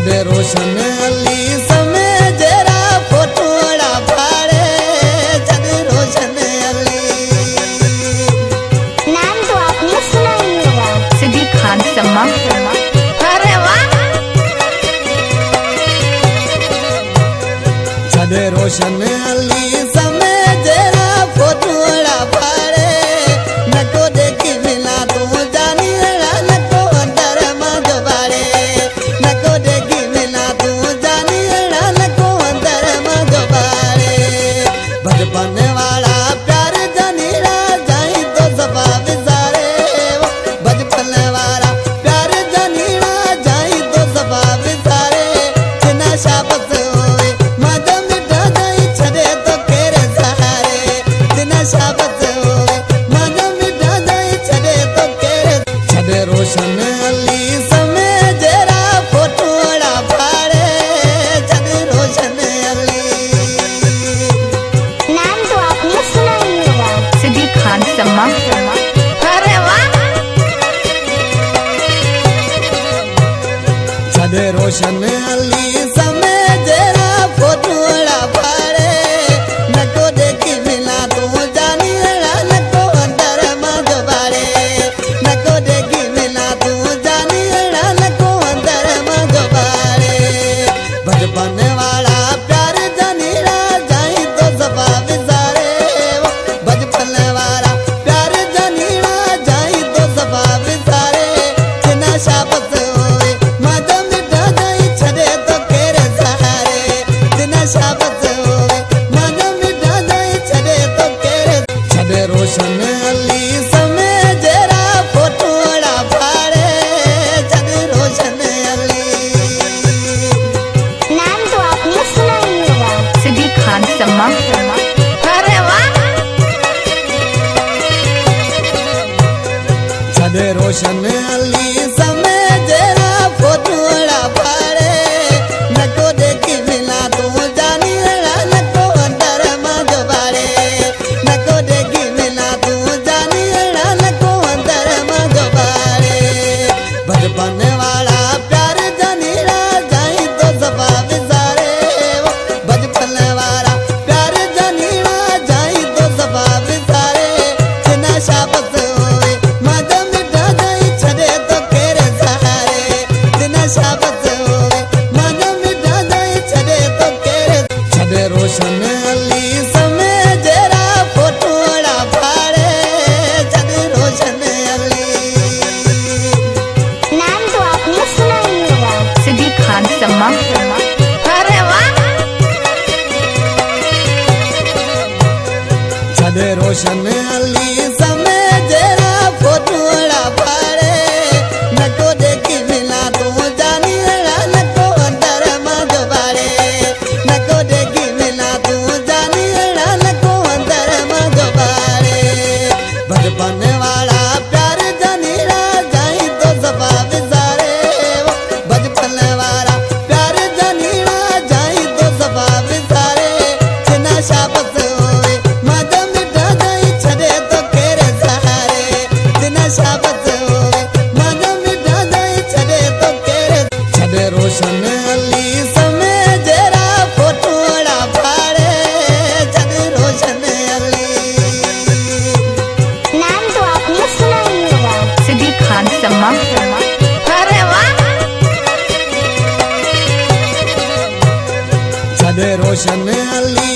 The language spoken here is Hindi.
छदे रोशन अली समय जरा फोटोड़ा फाड़े छदे रोशन अली। नाम तो आपने सुना ही होगा, सिद्दीक खान सम्मा। अरे वाह। छदे रोशन अली समय जरा फोटोड़ा फाड़े नको देखी मिला तू जानी नको अंदर मां दोबारे नको देखी मिला तू जानी नको अंदर मां दोबारे बचपन वाला प्यार जनीरा जाई तो सफा विसारे बचपन वाला प्यार जनीरा जाई तो सफा विसारे बिना शाबत होए मजा मिटा जाई छदे तो केरे सहारे बिना शाबत होए मजा मिटा जाई छदे तो केरे छदे रोशन अली समय जरा फोटोड़ा फाड़े छदे रोशन अली। नाम तो आपने सुना ही होगा, सिद्दीक खान सम्मा। अरे वाह। छदे रोशन अली समय जरा फोटोड़ा फाड़े नको देखी मिला तू जानी नको अंदर मां दोबारे नको देखी मिला तू जानी नको अंदर मां दोबारे बचपन वाला प्यार जनीरा जाई तो सफा विसारे बचपन वाला प्यार जनीरा जाई तो सफा विसारे बिना शाबत होए मजा मिटा जाई छदे तो केरे सहारे बिना शाबत होए मजा मिटा जाई छदे तो केरे छदे रोशन अली समय जरा फोटोड़ा फाड़े छदे रोशन अली। नाम तो आपने सुना ही होगा, सिद्दीक खान सम्मा। अरे वाह। छदे रोशन अली समय जरा फोटोड़ा फाड़े नको देखी मिला तू जानी नको अंदर मां दोबारे नको देखी मिला तू जानी नको अंदर मां दोबारे बचपन वाला प्यार जनीरा जाई तो सफा विसारे बचपन वाला प्यार जनीरा जाई तो सफा विसारे बिना शाबत होए मजा मिटा जाई छदे तो केरे सहारे बिना शाबत होए मजा मिटा जाई छदे तो केरे छदे रोशन अली समय जरा फोटोड़ा फाड़े छदे रोशन अली। नाम तो आपने सुना ही होगा, सिद्दीक खान सम्मा। अरे वाह। छदे रोशन अली समय जरा फोटोड़ा फाड़े नको देखी मिला तू जानी नको अंदर मां दोबारे नको देखी मिला तू जानी नको अंदर मां दोबारे बचपन वाला प्यार जनीरा जाई तो सफा विसारे बचपन वाला प्यार जनीरा जाई तो सफा विसारे बिना शाबत होए मजा मिटा जाई छदे तो केरे सहारे बिना शाबत होए मजा मिटा जाई छदे तो केरे छदे रोशन अली समय जरा फोटोड़ा फाड़े छदे रोशन अली। नाम तो आपने सुना ही होगा, सिद्दीक खान सम्मा। अरे वाह। छदे रोशन अली